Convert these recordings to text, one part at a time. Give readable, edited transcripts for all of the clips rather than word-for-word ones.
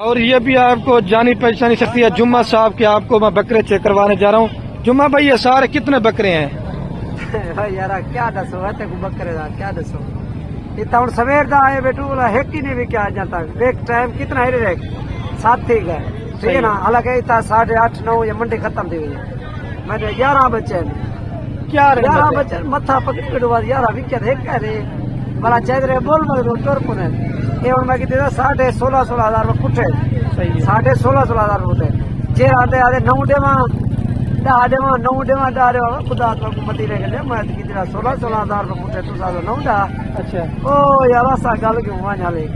और ये भी आपको जानी पहचानी सकती है जुम्मा साहब के। आपको मैं बकरे चेक करवाने जा रहा हूँ। जुम्मा भाई ये सारे कितने बकरे हैं? भाई यार क्या दसो है तेको बकरे दा क्या दसो। इतना हूं सवेर दा आए बेटू बोला एक ही ने भी क्या जाता एक टाइम कितना है रे साथ थी गए ठीक है ना। हालांकि इतना 8:30 9 ये मंडी खत्म थी गई मैंने 11 बच्चे क्या 11 बच्चे मथा पकड़ के डुबा 11 विकेट है क्या रे बड़ा चाहे रे बोल मगर टोर पुने ये हूं मैं कितने 16,500 रुपये पुठे 16,500 रुपये जे आते आते 9 देवा 10 देवा 9 देवा 10 देवा खुदा तो मती रह गए मैं कितना 16,000 रुपये पुठे तू सालो 9 दा। अच्छा ओ यार सा गल क्यों वा नाले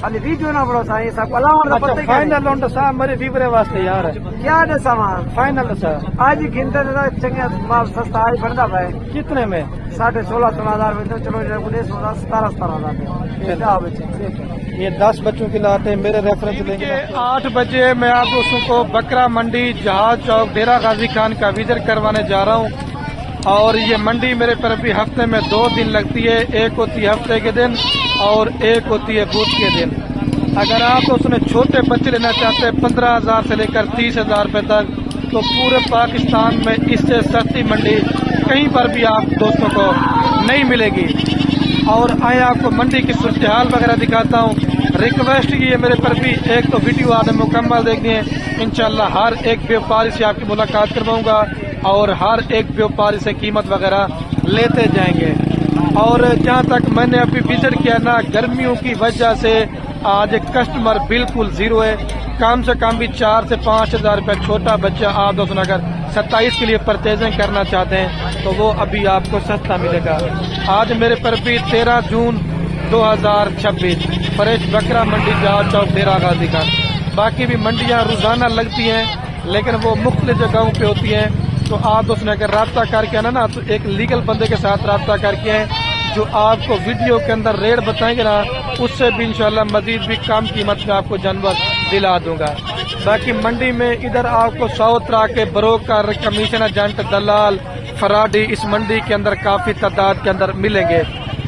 खाली वीडियो ना बड़ो सा ये सब अलाउंड का पता ही फाइनल लोन तो साहब मेरे फीवरे वास्ते यार क्या दे सामान फाइनल सा आज गिनते तो चंगे माल सस्ता आज बनता भाई कितने में 16,500 रुपये तो चलो 17,000 ये 10 बच्चों की लाते हैं मेरे रेफरेंस लेंगे। 8 बजे मैं आप दोस्तों को बकरा मंडी जहाज चौक डेरा गाजी खान का विजिट करवाने जा रहा हूँ। और ये मंडी मेरे पर भी हफ्ते में 2 दिन लगती है। एक होती है हफ्ते के दिन और एक होती है बुध के दिन। अगर आप दोस्तों छोटे बच्चे लेना चाहते हैं 15,000 से लेकर 30,000 रुपये तक तो पूरे पाकिस्तान में इससे सस्ती मंडी कहीं पर भी आप दोस्तों को नहीं मिलेगी। और आए आपको मंडी की सूरत हाल वगैरह दिखाता हूँ। रिक्वेस्ट की है मेरे पर भी एक तो वीडियो आपने मुकम्मल देखनी है। इंशाल्लाह हर एक व्यापारी से आपकी मुलाकात करवाऊंगा और हर एक व्यापारी से कीमत वगैरह लेते जाएंगे। और जहाँ तक मैंने अभी विजिट किया ना गर्मियों की वजह से आज कस्टमर बिल्कुल जीरो है। कम से कम भी 4 से 5,000 रुपये छोटा बच्चा आप दोस्तों अगर 27 के लिए परचेजिंग करना चाहते हैं तो वो अभी आपको सस्ता मिलेगा। आज मेरे पर भी 13 जून 2026 फ्रेश बकरा मंडी जहाज चौक डेरा गाजी खान। बाकी भी मंडियाँ रोजाना लगती हैं लेकिन वो मुख्तलिफ जगहों पे होती हैं। तो आप दोस्तों अगर रब्ता करके आना ना तो एक लीगल बंदे के साथ रब्ता करके आए जो आपको वीडियो के अंदर रेट बताएंगे ना उससे भी इंशाल्लाह मजीद भी कम कीमत में आपको जानवर दिला दूंगा। बाकी मंडी में इधर आपको 100 तरह के ब्रोकर कमीशन एजेंट दलाल फराडी इस मंडी के अंदर काफी तादाद के अंदर मिलेंगे।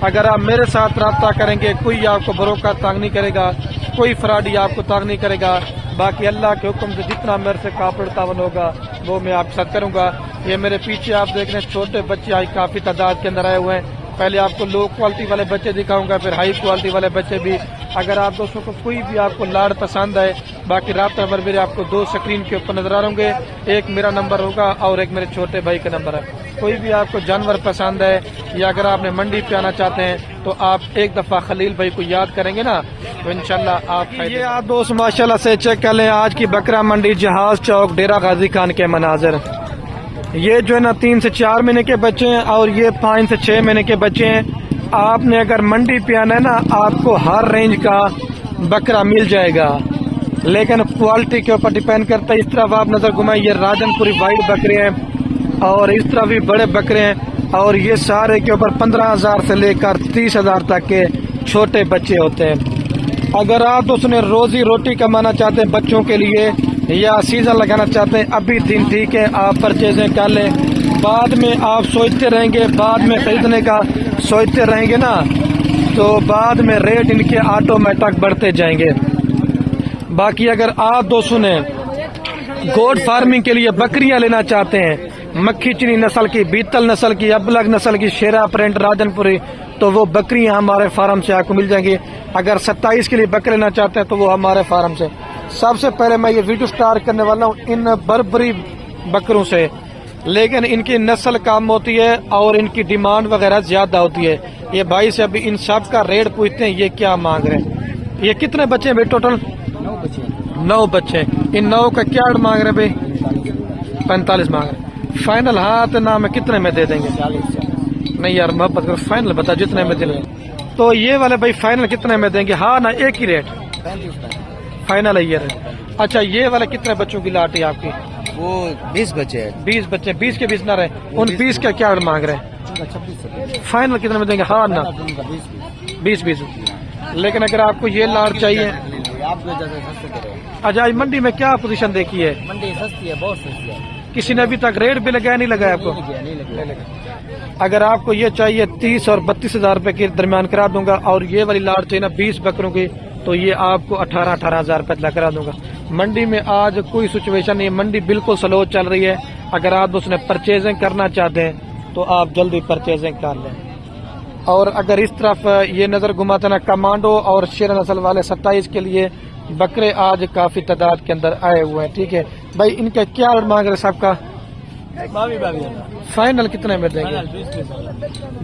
अगर आप मेरे साथ रब्ता करेंगे कोई आपको ब्रोकर तंग नहीं करेगा, कोई फराडी आपको तंग नहीं करेगा। बाकी अल्लाह के हुक्म से जितना मेरे से कापड़ तावन होगा वो मैं आपके साथ करूंगा। ये मेरे पीछे आप देख रहे हैं छोटे बच्चे आज काफी तादाद के अंदर आए हुए हैं। पहले आपको लो क्वालिटी वाले बच्चे दिखाऊंगा फिर हाई क्वालिटी वाले बच्चे भी। अगर आप दोस्तों को कोई भी आपको लाड़ पसंद है बाकी रात नंबर मेरे आपको 2 स्क्रीन के ऊपर नजर आ रहे होंगे। एक मेरा नंबर होगा और एक मेरे छोटे भाई का नंबर है। कोई भी आपको जानवर पसंद है या अगर आपने मंडी पे आना चाहते हैं तो आप एक दफा खलील भाई को याद करेंगे ना तो इंशाल्लाह आप ये आप दोस्त माशाल्लाह से चेक कर लें आज की बकरा मंडी जहाज चौक डेरा गाजी खान के मनाजर। ये जो है ना 3 से 4 महीने के बच्चे हैं और ये 5 से 6 महीने के बच्चे हैं। आपने अगर मंडी पे आना है ना आपको हर रेंज का बकरा मिल जाएगा लेकिन क्वालिटी के ऊपर डिपेंड करता है। इस तरफ आप नजर घुमाएं ये राजनपुरी वाइट बकरे हैं और इस तरफ भी बड़े बकरे हैं और ये सारे के ऊपर 15,000 से लेकर 30,000 तक के छोटे बच्चे होते हैं। अगर आप दोस्तों रोजी रोटी कमाना चाहते हैं बच्चों के लिए या सीजन लगाना चाहते हैं अभी दिन ठीक है आप परचेजिंग कर लें। बाद में आप सोचते रहेंगे बाद में खरीदने का सोचते रहेंगे ना तो बाद में रेट इनके ऑटोमेटिक बढ़ते जाएंगे। बाकी अगर आप दोस्तों ने गोट फार्मिंग के लिए बकरियां लेना चाहते हैं मक्खी चीनी नस्ल की, बीतल नस्ल की, अबलग नस्ल की, शेरा प्रिंट राजनपुरी तो वो बकरियां हमारे फार्म से आपको मिल जाएंगी। अगर 27 के लिए बकरे लेना चाहते हैं तो वो हमारे फार्म से। सबसे पहले मैं ये वीडियो स्टार्ट करने वाला हूँ इन बर्बरी बकरों से लेकिन इनकी नस्ल कम होती है और इनकी डिमांड वगैरह ज्यादा होती है। ये भाई से अभी इन सब का रेट पूछते हैं ये क्या मांग रहे हैं। ये कितने बच्चे हैं भाई टोटल? 9 बच्चे। इन 9 का क्या मांग रहे भाई? 45 मांग रहे। फाइनल हाथ ना में कितने में दे देंगे? 40। नहीं यार मोहब्बत करो फाइनल बता जितने में दिले। तो ये वाले भाई फाइनल कितने में देंगे? हाँ ना एक ही रेट फाइनल है ये रेट। अच्छा ये वाले कितने बच्चों की लाट है आपकी? वो 20 बच्चे हैं। 20 बच्चे 20 के 20 ना रहे उन 20 का क्या मांग रहे हैं? फाइनल कितने में देंगे? हाँ ना 20-20। लेकिन अगर आपको ये लाट चाहिए अच्छा मंडी में क्या पोजीशन देखी है? मंडी सस्ती है, बहुत सस्ती है। किसी ने अभी तक रेट भी लगाया नहीं लगाया आपको? नहीं। अगर आपको ये चाहिए 30 और 32 हजार रुपए के दरमियान करा दूंगा और ये वाली लाट चाहिए ना 20 बकरों की तो ये आपको 18,000 रुपये तक करा दूंगा। मंडी में आज कोई सिचुएशन नहीं है, मंडी बिल्कुल स्लो चल रही है। अगर आप उसने परचेजिंग करना चाहते हैं तो आप जल्दी परचेजिंग कर लें। और अगर इस तरफ ये नजर घुमाते ना, कमांडो और शेर नस्ल वाले 27 के लिए बकरे आज काफी तादाद के अंदर आए हुए हैं। ठीक है भाई, इनका क्या रेट मांग रहे सबका? फाइनल कितने में देंगे?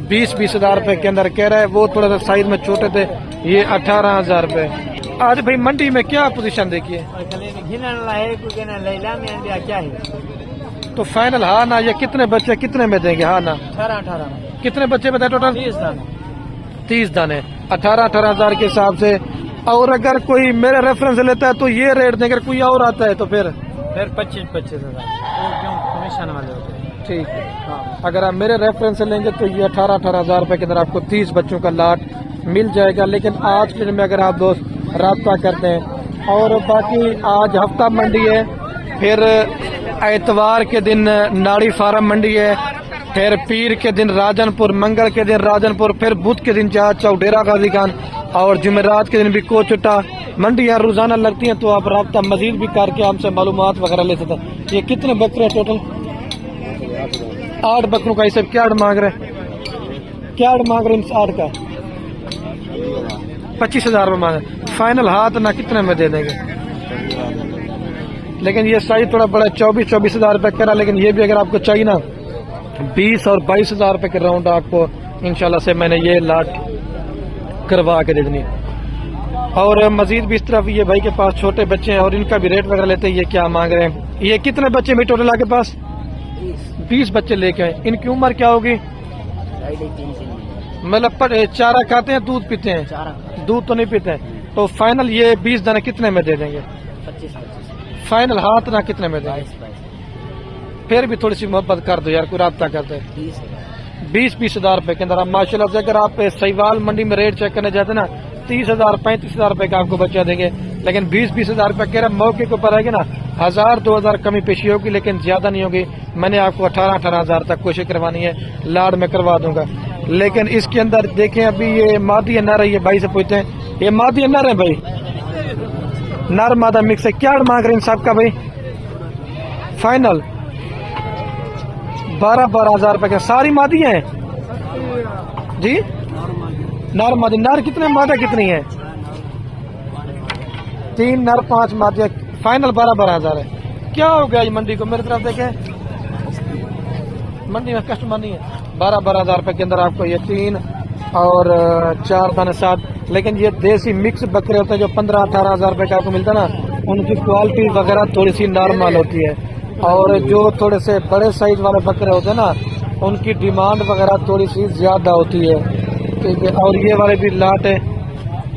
20-20 हजार रुपए के अंदर कह रहा है। वो थोड़ा सा साइज में छोटे थे, ये 18,000 रुपए। आज भाई मंडी में क्या पोजीशन देखिए? तो फाइनल हाँ ना, ये कितने बच्चे कितने में देंगे? हाँ ना 18 कितने बच्चे बताए टोटल? 30 दाने 18 हजार के हिसाब से। और अगर कोई मेरा रेफरेंस लेता है तो ये रेट देंगे, कोई और आता है तो फिर 25 हजार कमीशन वाले होते हैं। ठीक है हाँ। अगर आप मेरे रेफरेंस से लेंगे तो ये 18 हजार रुपए के अंदर आपको 30 बच्चों का लाट मिल जाएगा। लेकिन आज के दिन में अगर आप दोस्त राब्ता करते हैं, और बाकी आज हफ्ता मंडी है, फिर एतवार के दिन नाड़ी फार्म मंडी है, फिर पीर के दिन राजनपुर, मंगल के दिन राजनपुर, फिर बुध के दिन जहाज चौक डेरा गाजी खान, और जुमेरात के दिन भी कोचुटा। मंडियाँ रोजाना लगती हैं, तो आप राब्ता मजीद भी करके हमसे मालूमात वगैरह ले सकते हैं। ये कितने बकरे टोटल? 8 बकरों का। इसे क्या मांग रहे? क्या मांग रहे? 8 का 25 हजार रुपये मांग रहे। फाइनल हाथ ना कितने में दे देंगे? लेकिन ये साइज थोड़ा बड़ा 24 हजार रुपये करा। लेकिन ये भी अगर आपको चाहिए ना 20 और 22 हजार रुपये के राउंड आपको इंशाल्लाह से मैंने ये लाट करवा के दे देनी। और मजीद भी इस तरफ ये भाई के पास छोटे बच्चे हैं और इनका भी रेट वगैरह लेते हैं। ये क्या मांग रहे हैं? ये कितने बच्चे भाई टोटल आपके पास? 20 बच्चे लेके आए। इनकी उम्र क्या होगी? मतलब चारा खाते हैं, दूध पीते हैं? दूध तो नहीं पीते हैं। तो फाइनल ये 20 दाने कितने में दे देंगे? 25। फाइनल हाथ ना कितने में देंगे? फिर भी थोड़ी सी मोहब्बत कर दो यार, कोई राब्ता करते हैं। 20-20 हजार रुपए के अंदर आप माशाल्लाह से, अगर आप सहीवाल मंडी में रेट चेक करने जाते ना 30 हजार 35 हजार रुपए का आपको बच्चा देंगे। लेकिन 20-20 हजार रुपए कह रहा, मौके के ऊपर आएगी ना 1000-2 हजार कमी पेशी होगी, लेकिन ज्यादा नहीं होगी। मैंने आपको 18 हजार तक कोशिश करवानी है, लाड़ में करवा दूंगा। लेकिन इसके अंदर देखें, अभी ये मादी नर है। ये भाई से पूछते हैं, ये मादी नर है भाई? नर मादा मिक्स है। क्या मांग रहे हैं सबका भाई? फाइनल 12-12 हजार रुपए का। सारी मादी है जी? नर मादी। नर कितने, मादा कितनी है? 3 नर 5 मादिया। फाइनल 12-12 हजार है। क्या हो गया ये मंडी को? मेरी तरफ देखें, मंडी में कस्टमर नहीं है। 12-12 हजार रुपए के अंदर आपको ये 3 और 4 दाने 7। लेकिन ये देसी मिक्स बकरे होते हैं जो 15-18 हजार रुपए का आपको मिलता है ना, उनकी क्वालिटी वगैरह थोड़ी सी नॉर्मल होती है। और जो थोड़े से बड़े साइज वाले बकरे होते हैं ना, उनकी डिमांड वगैरह थोड़ी सी ज्यादा होती है। ठीक है। और ये वाले भी लाट है।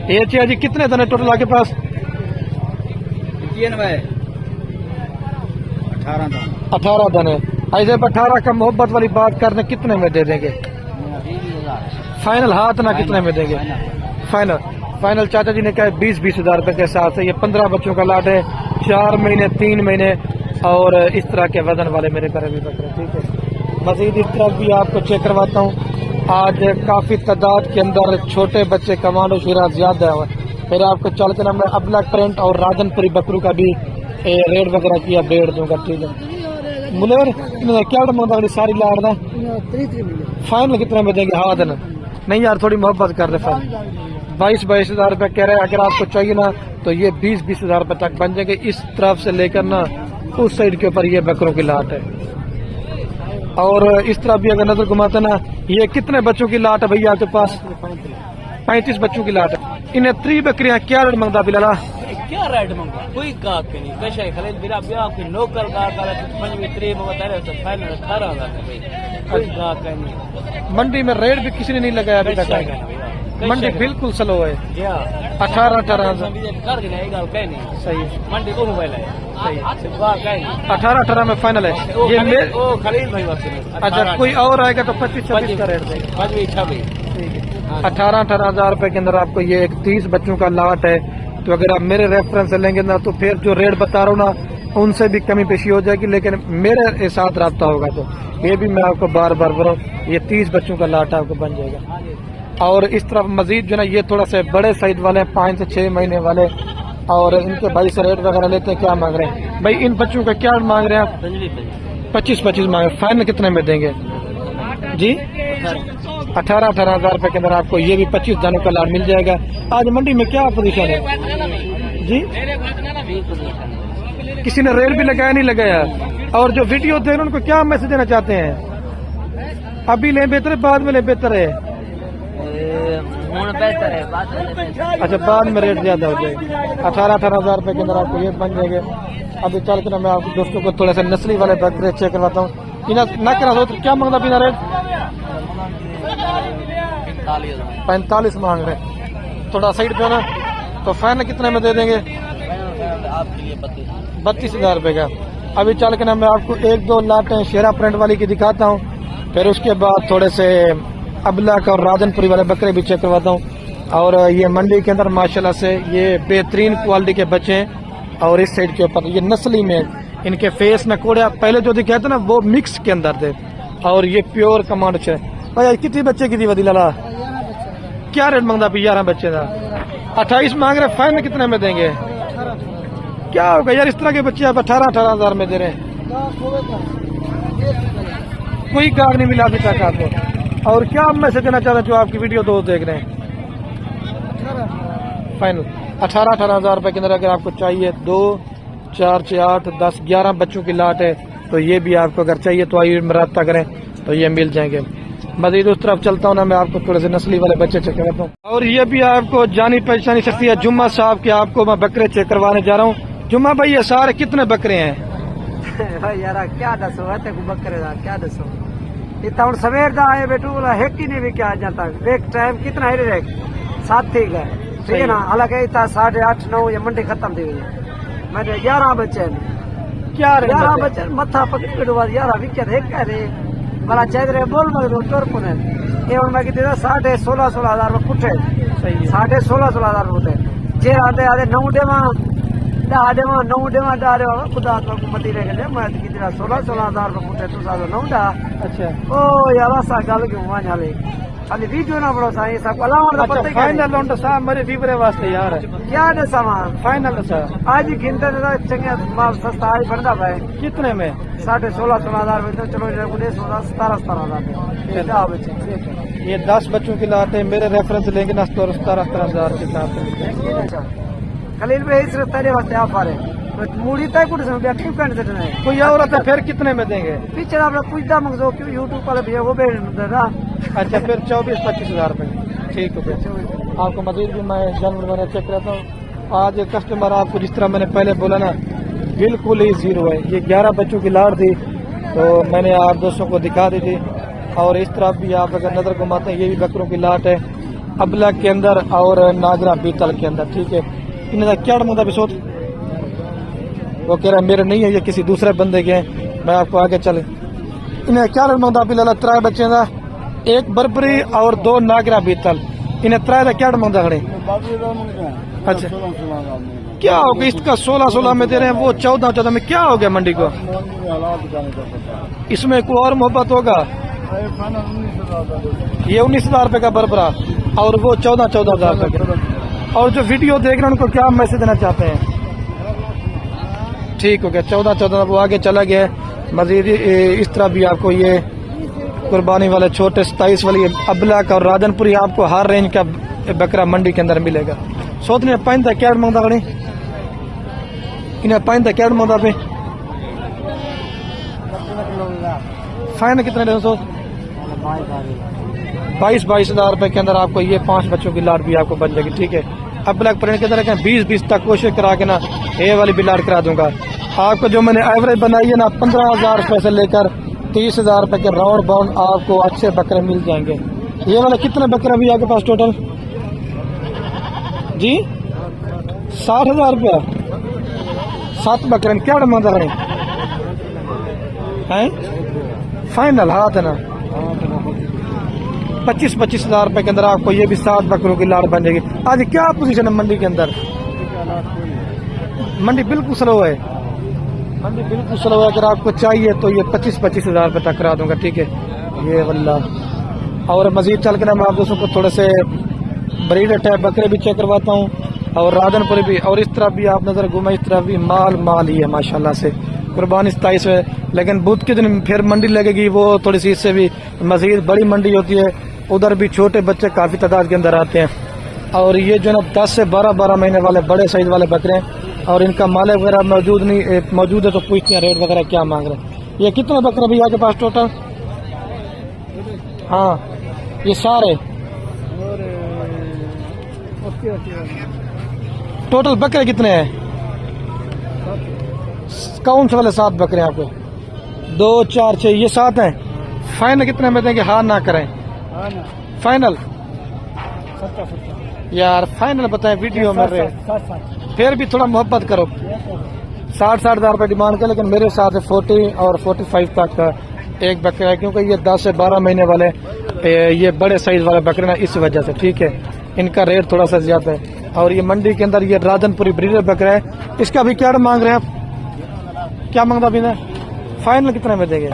ये चाहिए जी। कितने दाने टोटल आपके पास? 18 दाने। ऐसे 18 का मोहब्बत वाली बात करने कितने में दे देंगे? फाइनल हाथ ना कितने में देंगे? फाइनल चाचा जी ने कहा 20-20 हजार रुपए के हिसाब से। ये 15 बच्चों का लाट है, 4 महीने 3 महीने और इस तरह के वजन वाले मेरे पर भी बकरे। ठीक है। मजीद इस तरफ भी आपको चेक करवाता हूँ। आज काफी तादाद के अंदर छोटे बच्चे कमांडो शीरा ज्यादा हुआ। फिर आपको चल के ना मैं अबला प्रिंट और राजनपुरी बकरू का भी रेट वगैरह की अपडेट दूंगा। ठीक है। मुलेर क्या मंगा सारी लाड़ दा? फाइनल कितने में देंगे? हाँ देना नहीं यार, थोड़ी मोहब्बत कर रहे। फाइनल 22-22 हजार रुपए कह रहे हैं। अगर आपको चाहिए ना तो ये 20-20 हजार रुपए तक बन जाएंगे। इस तरफ से लेकर ना उस साइड के ऊपर ये बकरों की लाट है। और इस तरफ भी अगर नजर घुमाते ना, ये कितने बच्चों की लाट है भैया आपके पास? 35 बच्चों की लाट है। इन्हें 3 बकरियां क्या रेट मंगता बिलाला? क्या रेट मंगा? कोई गाहक के नहीं। कैसे खरीद बिना ब्याह की लोकल गाहक वाला 3 में बता रहे हो। फाइनल 18 हजार भाई। कोई गाहक का नहीं। मंडी में रेट भी किसी ने नहीं लगाया अभी तक। मंडी बिल्कुल स्लो है। 18 हजार। सही है। मंडी को मोबाइल है। सही 18 में फाइनल है ये खलील भाई। अच्छा, कोई और आएगा तो 25-26 का रेट देगा। 18 हजार रुपए के अंदर आपको ये एक 30 बच्चों का लाट है। तो अगर आप मेरे रेफरेंस से लेंगे ना, तो फिर जो रेट बता रहा हूँ ना, उनसे भी कमी पेशी हो जाएगी। लेकिन मेरे साथ रब्ता होगा तो ये भी मैं आपको बार बार बोल रहा हूँ, ये 30 बच्चों का लाट आपको बन जाएगा। और इस तरफ मजीद जो ना ये थोड़ा से बड़े साइज वाले 5 से 6 महीने वाले, और इनके भाई से रेट वगैरह लेते हैं। क्या मांग रहे हैं भाई इन बच्चों का, क्या मांग रहे हैं आप? 25-25 मांग रहे हैं। फाइनल कितने में देंगे जी? 18-18 हज़ार रुपए के अंदर आपको ये भी 25 दानों का लाड़ मिल जाएगा। आज मंडी में क्या पोजीशन है जी? किसी ने रेट भी लगाया नहीं लगाया? और जो वीडियो दे रहे हैं उनको क्या मैसेज देना चाहते हैं? अभी ले बेहतर है बाद में ले बेहतर है? अच्छा बाद में रेट ज्यादा हो जाएगी। 18-18 हज़ार रुपए के अंदर आपको ये बन जाएंगे। अभी चल के ना मैं आपको दोस्तों को थोड़ा सा नस्ली वाले बकरे चेक करवाता हूँ। बिना न करा दो तो क्या मांगता बिना रेट? 45 मांग रहे। थोड़ा साइड पे ना तो फाइनल कितने में दे देंगे? 32 हज़ार रुपए का। अभी चल के ना मैं आपको 1-2 लाटें शेरा प्रिंट वाली की दिखाता हूँ, फिर उसके बाद थोड़े से अबलक और राजनपुरी वाले बकरे भी चेक करवाता हूँ। और ये मंडी के अंदर माशाल्लाह से ये बेहतरीन क्वालिटी के बच्चे हैं। और इस साइड के ऊपर ये नस्ली में इनके फेस में कोड़े पहले जो दिखाए थे ना वो मिक्स के अंदर थे, और ये प्योर कमांड है भाई। कितने बच्चे की थी वदी लाला? क्या रेट मांगता? 11 बच्चे था 28 मांग रहे। फाइनल कितने में देंगे? क्या होगा यार, इस तरह के बच्चे आप 18-18 हज़ार में दे रहे हैं। कोई गाग नहीं मिला अभी तक आपको। और क्या मैसेज देना चाहते हैं जो आपकी वीडियो दोस्त देख रहे हैं? फाइनल 18-18 हज़ार रुपए के अंदर अगर आपको चाहिए 2, 4, 8, 10, 11 बच्चों की लाट है तो ये भी आपको अगर चाहिए तो आइए रब्ता करें तो ये मिल जाएंगे। मजीद उस तरफ चलता हूँ ना मैं आपको थोड़े से नस्ली वाले बच्चे चेक करवाता हूँ। और ये भी आपको जानी पहचानी शख्सियत जुम्मा साहब के आपको मैं बकरे चेक करवाने जा रहा हूँ। जुम्मा भाई ये सारे कितने बकरे हैं? यार क्या दसो है बकरे का, क्या दसो इतना हूँ सवेर का आए बेटू बोला है कि नहीं भी क्या जाता देख टाइम कितना है रे 7 ठीक है ठीक है ना। हालांकि इतना 8:30-9 ये मंडी खत्म थी हुई है। मैंने 11 बच्चे क्या 11 बच्चे मथा पकड़ी बेटू 11 विकेट है क्या रे भला चाहे रे बोल मत टोर पुने ये हूँ मैं कितने 16.5 हज़ार रुपये पुठे 16.5 हज़ार रुपये जे आते आते 9 डेवा 10 डेवा 9 डेवा डारे खुदा मती रह गए मैं कितना 16 हज़ार रुपये पुठे तू 9 डा। अच्छा ओ यार सा गल क्यों वहां झाले अभी वीडियो ना बड़ो सा ये सब अलाउंड पता ही फाइनल लोंड सा मेरे वीवरे वास्ते यार क्या दे सामान फाइनल सा आज गिनते ना चंगे माल सस्ता आज बनता भाई कितने में 16.5 हज़ार में तो चलो 17 हज़ार ये 10 बच्चों की लाट है। मेरे रेफरेंस लेंगे ना 17 हज़ार के हिसाब से खलील भाई सिर्फ तेरे वास्ते आप आ रहे मूड़ी तय कुछ बैठी पेंट देना है कोई और आता फिर कितने में देंगे? पीछे आपने पूछता मंगो क्यों यूट्यूब वाले भैया वो भेज देना। अच्छा फिर 24-25 हज़ार रुपये ठीक है। आपको मजीद भी मैं जानवर मैंने चेक करता हूँ। आज कस्टमर आपको जिस तरह मैंने पहले बोला ना बिल्कुल ही जीरो है। ये 11 बच्चों की लाड़ थी तो मैंने आप दोस्तों को दिखा दी थी। और इस तरफ भी आप अगर नजर घुमाते हैं ये भी बकरों की लाट है अबला के अंदर और नागरा बीतल के अंदर ठीक है। इन्हें क्या मंगता बिसोत वो कह रहा है मेरे नहीं है ये किसी दूसरे बंदे के हैं। मैं आपको आगे चले इन्हें क्या मंगता पिला 3 बच्चे का 1 बरबरी और 2 नागरा बीतल इन्हें 3 का क्या मंगता खड़े? अच्छा क्या हो गया इसका 16 में दे रहे हैं वो 14 में क्या हो गया मंडी को? इसमें कोई और मोहब्बत होगा? ये 19,000 रुपए का बरबरा और वो 14,000 रुपए का। और जो वीडियो देख रहे हैं उनको क्या मैसेज देना चाहते हैं? ठीक हो गया 14 वो आगे चला गया। मजीद इस तरह भी आपको ये कुर्बानी वाले छोटे 27 वाली अबलक और राजनपुरी आपको हर रेंज का बकरा मंडी के अंदर मिलेगा। सोचने पाइन था क्या मंगता खड़ी इन्हें पाइन था क्या मंगता पे फाइन कितने दे सोच 22 हज़ार रुपए के अंदर आपको ये 5 बच्चों की लाट भी आपको बन जाएगी ठीक है। अबलक प्रिंट के अंदर 20 तक कोशिश करा के ना ये वाली भी लाट करा दूंगा आपको। जो मैंने एवरेज बनाई है ना 15,000 रुपए से लेकर 30,000 रुपए के राउंड बाउंड आपको अच्छे बकरे मिल जाएंगे। ये वाला कितने बकरे भी आपके पास टोटल जी? 60,000 रुपया 7 बकरे क्या मंगा रहे हैं? फाइनल हाथ है ना 25 हज़ार रुपए के अंदर आपको ये भी 7 बकरों की लाट बन जाएगी। आज क्या पोजीशन है मंडी के अंदर? मंडी बिल्कुल स्लो है। मंडी बिल्कुल स्लो है। अगर आपको चाहिए तो ये 25 हज़ार रुपए तक करा दूंगा ठीक है। ये वल्ला और मजीद चल के ना मैं आप दोस्तों को थोड़े से ब्रीडर टाइप बकरे भी चेक करवाता हूँ और राधनपुरी भी, और इस तरफ भी आप नजर घुमा, इस तरफ भी माल ही है माशाल्लाह से। कुर्बानी 27 है, लेकिन बुध के दिन फिर मंडी लगेगी, वो थोड़ी सी इससे भी मजीद बड़ी मंडी होती है। उधर भी छोटे बच्चे काफी तादाद के अंदर आते हैं। और ये जो है ना 10 से 12 महीने वाले बड़े साइज वाले बकरे हैं और इनका माल वगैरह मौजूद है तो पूछते हैं रेट वगैरह क्या मांग रहे हैं। ये कितने बकरे भैया के पास टोटल? हाँ ये सारे टोटल बकरे कितने हैं? कौन से वाले 7 बकरे आपके? 2 4 6 ये 7 हैं। फाइनल कितने में देंगे? हाँ ना करें फाइनल यार, फाइनल बताएं वीडियो में रहे, फिर भी थोड़ा मोहब्बत करो। 60 हज़ार रुपये डिमांड कर, लेकिन मेरे हिसाब से 40 और 45 तक का एक बकरा है, क्योंकि ये 10 से 12 महीने वाले ये बड़े साइज वाले बकरे ना, इस वजह से ठीक है इनका रेट थोड़ा सा ज्यादा है। और ये मंडी के अंदर ये राधनपुरी ब्रीडर बकरा है, इसका भी क्या मांग रहे हैं आप? क्या मांगता अभी ना? फाइनल कितने में देंगे?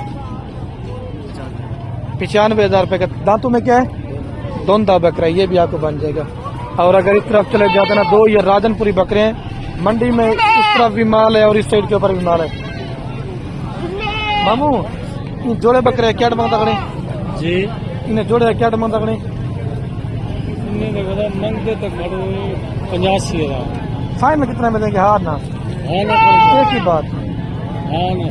95,000 रुपये का। दांतों में क्या है? दोंदा बकरा है, ये भी आपको बन जाएगा। और अगर इस तरफ चले जाते ना, 2 ये राधनपुरी बकरे हैं, मंडी में इस तरफ भी माल है और इस साइड के ऊपर भी माल है। मामू इन जोड़े बकरे क्या मांगता खड़े जी? इन्हें जोड़े क्या मांगता खड़े? मंगते तक 85,000। फाइनल कितने में देंगे? हार ना एक ही बात, हाँ ना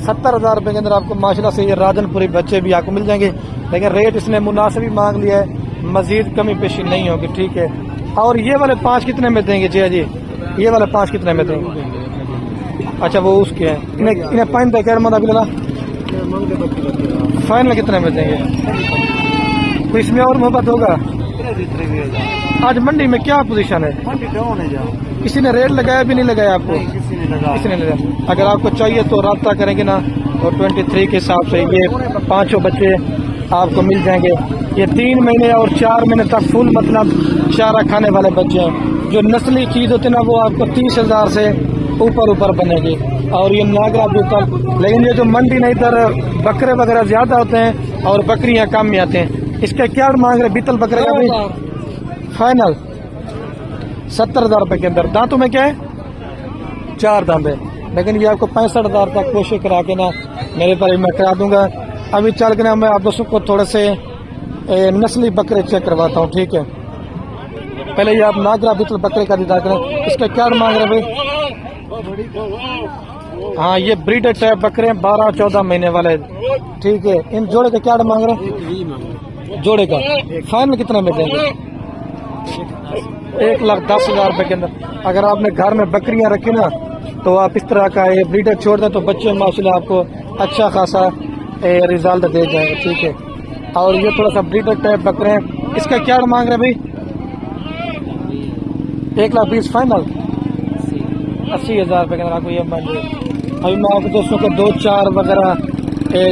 70,000 रुपए के अंदर आपको माशाल्लाह से ये राधनपुरी बच्चे भी आपको मिल जाएंगे। लेकिन रेट इसने मुनासिब ही मांग लिया है, मजीद कमी पेशी नहीं होगी ठीक है। और ये वाले 5 कितने में देंगे जी? जी ये वाले 5 कितने में देंगे? अच्छा वो उसके हैं, इन्हें 5 तक फाइनल कितने में देंगे? तो इसमें और मोहब्बत होगा। आज मंडी में क्या पोजीशन है? किसी ने रेट लगाया भी नहीं लगाया आपको? किसी ने लगाया। अगर आपको चाहिए तो रब्ता करेंगे ना, और 23 के हिसाब से ये 5 बच्चे आपको मिल जाएंगे। ये 3 महीने और 4 महीने तक फुल मतलब चारा खाने वाले बच्चे हैं। जो नस्ली चीज होती है ना, वो आपको 30,000 से ऊपर बनेगी। और ये नागरा बीतल, लेकिन ये जो मंडी नहीं, इधर बकरे वगैरह ज्यादा होते हैं और बकरियां कम में आते हैं। इसका क्या मांग रहे बीतल बकरे का? भी फाइनल 70,000 रुपए के अंदर। दांतों में क्या है? 4 दांत है, लेकिन ये आपको 65,000 तक कोशिश करा के ना मेरे पर मैं करा दूंगा। अभी चल के ना मैं आप दोस्तों को थोड़े से नस्ली बकरे चेक करवाता हूँ ठीक है। पहले ये आप नागरा बीतल बकरे का दीदार करें। इसका क्या मांग रहे भाई? हाँ ये ब्रीडर टाइप बकरे हैं, 12-14 महीने वाले ठीक है। इन जोड़े का क्या मांग रहे हैं? जोड़े का फाइनल कितने में देंगे? 1,10,000 रुपए के अंदर। अगर आपने घर में बकरियां रखी ना, तो आप इस तरह का ये ब्रीडर छोड़ दें तो बच्चे माशाल्लाह आपको अच्छा खासा रिजल्ट दे जाएंगे ठीक है। और ये थोड़ा सा ब्रीडर टाइप बकरे हैं, इसका क्या मांग रहे हैं भाई? 1,20,000 फाइनल 80,000 रुपए के अंदर आपको ये मिल जाएगा। अभी मैं आपको दोस्तों को 2-4 वगैरह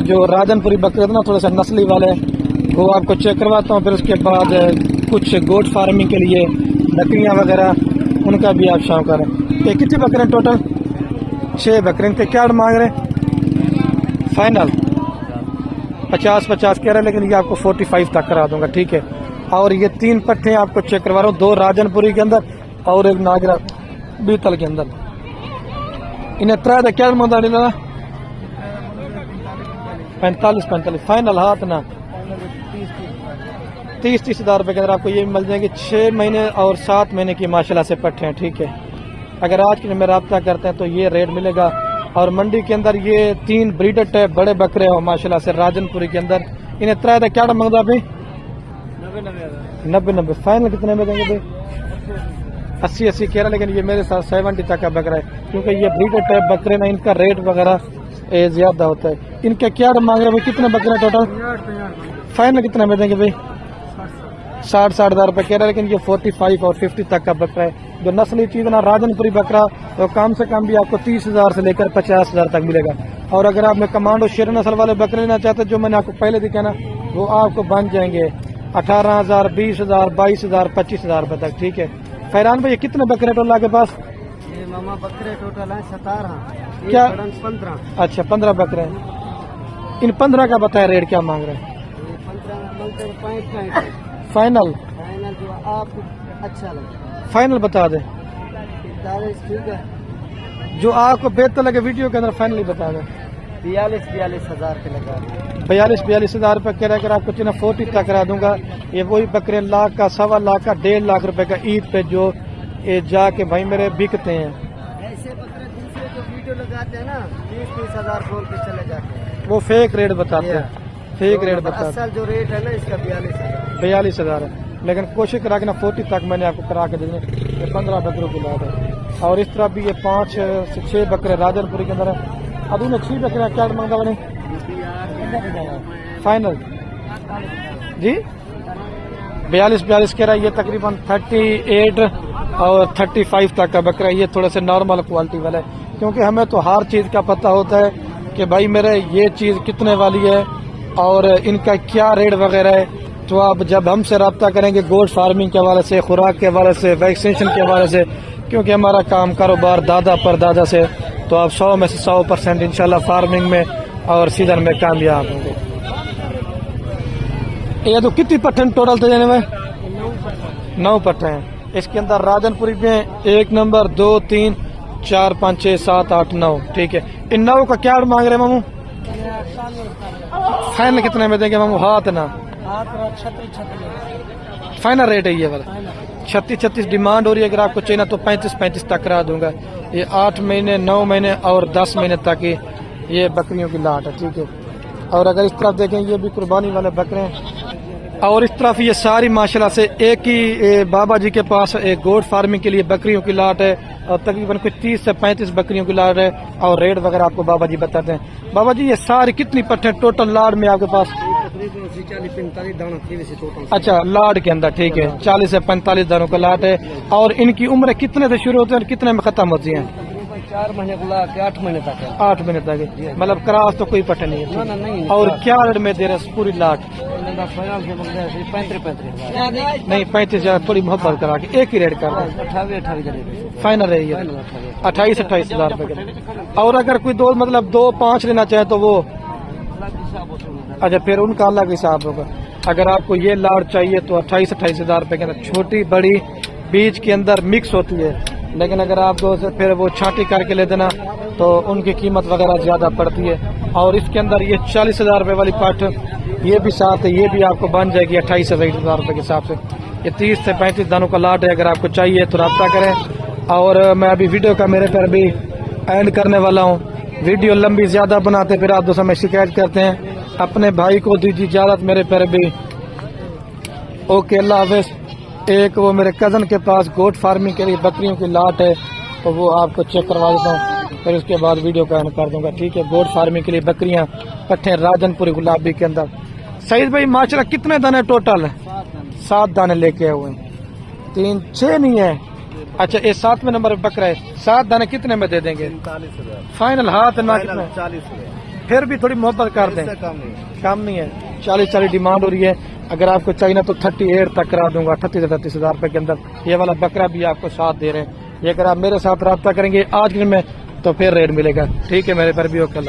जो राधनपुरी बकरे थे ना, थोड़े से नस्ली वाले, वो आपको चेक करवाता हूँ। फिर उसके बाद कुछ गोट फार्मिंग के लिए बकरियाँ वगैरह, उनका भी आप शौक करें। ये कितने बकरे हैं टोटल? 6 बकरे। इनके क्या मांग रहे हैं? फाइनल 50 कह रहे हैं, लेकिन ये आपको 45 तक करा दूंगा ठीक है। और ये 3 पट्टे आपको चेक करवा रहा हूँ, 2 राधनपुरी के अंदर और 1 नागरा बीतल के अंदर। इन्हें 3 क्या मंदा नहीं लेना? 45 फाइनल हाथ ना 30,000 रुपए के अंदर आपको ये मिल जाएंगे। 6 महीने और 7 महीने की माशाल्लाह से पट्टे हैं ठीक है। अगर आज के में रब्ता करते हैं तो ये रेट मिलेगा। और मंडी के अंदर ये 3 ब्रीडर टाइप बड़े बकरे हो माशाल्लाह से राधनपुरी के अंदर। इन्हें 3 क्या मंगता भाई? 90 फाइनल कितने में देंगे भाई? 80 कह रहा, लेकिन ये मेरे साथ 70 तक का बकरा है, क्योंकि ये ब्रीडर टाइप बकरे ना, इनका रेट वगैरह ज्यादा होता है। इनका क्या मांग रहे भाई? कितने बकरे टोटल? फाइनल कितने में देंगे भाई? 60,000 रुपए कह रहा है, लेकिन ये 45 और 50 तक का बकरा है। जो नस्ली चीज ना राधनपुरी बकरा, तो कम से कम भी आपको 30,000 से लेकर 50,000 तक मिलेगा। और अगर आप में कमांडो शेर नस्ल वाले बकरे लेना चाहते हैं, जो मैंने आपको पहले दिखा ना, वो आपको बन जाएंगे 18,000, 20,000, 22,000, 25,000 रुपए तक ठीक है। फैरान भाई ये कितने बकरे टोटल आपके पास? ये मामा बकरे टोटल है 17। क्या? 15। अच्छा 15 बकरे हैं। इन 15 का बताया रेट क्या मांग रहे हैं? 15 बोलते हैं 65 फाइनल फाइनल जो आपको अच्छा लगे फाइनल बता दे, 40 ठीक है। जो आपको बेहतर लगे वीडियो के अंदर फाइनली बता दे। 42 हजार के लगा 42 हजार रुपये कह रहा, अगर आपको चिन्ह 40 तक करा दूंगा। ये वही बकरे लाख का, 1.25 लाख का, 1.5 लाख रुपए का ईद पे जो ये जाके भाई मेरे बिकते हैं। ऐसे बकरे दूसरे जो वीडियो लगाते हैं ना 20-30 हजार बोल के चले जाते हैं, वो फेक रेट बताते हैं, फेक रेट बताते हैं। असल जो रेट है ना इसका 42 42 हजार है, लेकिन कोशिश करा के ना 40 तक मैंने आपको करा के देने। ये 15 बकरों की लाभ है। और इस तरह भी ये 5 से 6 बकरे राजनपुरी के अंदर है। अब उन्हें 6 बकरे क्या मांगा मैंने फाइनल जी 42 कह रहा है। ये तकरीबन 38 और 35 तक का बकरा है। ये थोड़ा से नॉर्मल क्वालिटी वाला है, क्योंकि हमें तो हर चीज़ का पता होता है कि भाई मेरे ये चीज़ कितने वाली है और इनका क्या रेट वगैरह है। तो आप जब हमसे रब्ता करेंगे गोल्ड फार्मिंग के हवाले से, खुराक के हवाले से, वैक्सीनेशन के हवाले से, क्योंकि हमारा काम कारोबार दादा परदादा से, तो आप 100 में से 100% इंशाल्लाह फार्मिंग में और सीजन में कामयाब होंगे। ये तो कितनी पट्टे टोटल थे जाने में 9 पट्टे हैं। इसके अंदर राजनपुरी में 1 नंबर 2 3 4 5 6 7 8 9 ठीक है। इन 9 का क्या मांग रहे मामू? फाइनल कितने में देंगे मामू? हाथ ना फाइनल रेट है ये वाला 36 डिमांड हो रही है। अगर आपको चाहिए ना तो 35 तक करा दूंगा। ये 8 महीने 9 महीने और 10 महीने तक ये बकरियों की लाट है, ठीक है। और अगर इस तरफ देखें ये भी कुर्बानी वाले बकरे हैं। और इस तरफ ये सारी माशाल्लाह से एक ही बाबा जी के पास एक गोट फार्मिंग के लिए बकरियों की लाट है और तकरीबन कुछ 30 से 35 बकरियों की लाट है। और रेट वगैरह आपको बाबा जी बताते हैं। बाबा जी ये सारी कितनी पट्टे टोटल लाट में आपके पास? 40-45 दाना टोटल। अच्छा लाट के अंदर ठीक है, 40 से 45 दानों का लाट है। और इनकी उम्र कितने से शुरू होती है और कितने में खत्म होती है? 4 महीने बुला के 8 महीने तक है। 8 महीने तक है, मतलब क्रॉस तो कोई पट्टे नहीं है। नहीं। और क्या रेट में दे रहे हैं पूरी लाट? फाइनल से 35 नहीं 35 हजार थोड़ी मोहब्बत करा के एक ही रेट कर रहे हैं। 28 फाइनल है ये 28 हजार रुपए का। और अगर कोई दो मतलब 2-5 लेना चाहे तो वो अच्छा फिर उनका अलग हिसाब होगा। अगर आपको ये लाट चाहिए तो 28 हजार रुपए के अंदर छोटी बड़ी बीच के अंदर मिक्स होती है। लेकिन अगर आप दो से फिर वो छांटी करके ले देना तो उनकी कीमत वगैरह ज्यादा पड़ती है। और इसके अंदर ये 40 हजार रुपए वाली पाठ ये भी साथ है, ये भी आपको बन जाएगी 28 से 20 हजार रुपए के हिसाब से। ये 30 से 35 दानों का लाट है। अगर आपको चाहिए तो रब्ता करें। और मैं अभी वीडियो का मेरे पर भी एंड करने वाला हूँ। वीडियो लंबी ज्यादा बनाते फिर आप दोस्तों में शिकायत करते हैं। अपने भाई को दीजिए इजाजत मेरे पर भी। ओके अल्लाह हाफिज। एक वो मेरे कजन के पास गोट फार्मिंग के लिए बकरियों की लाट है तो वो आपको चेक करवा देता हूँ, फिर उसके बाद वीडियो का एंड कर दूंगा, ठीक है। गोट फार्मिंग के लिए बकरियां पट्टे राजनपुरी गुलाबी के अंदर। सईद भाई माशाल्लाह कितने दाने टोटल है? 7 दाने लेके हुए, 3 6 नहीं है। अच्छा ये 7वें नंबर पे बकरा है। 7 दाने कितने में दे देंगे? 40,000 फाइनल हाथ ना कितना? 40,000 फिर भी थोड़ी मोहब्बत कर दें, कम नहीं है। 40 डिमांड हो रही है। अगर आपको चाहिए ना तो 38 तक करा दूंगा, 38 से 36 हजार रुपए के अंदर। ये वाला बकरा भी आपको साथ दे रहे हैं। ये अगर आप मेरे साथ रब्ता करेंगे आज दिन में तो फिर रेट मिलेगा, ठीक है। मेरे पर भी ओके।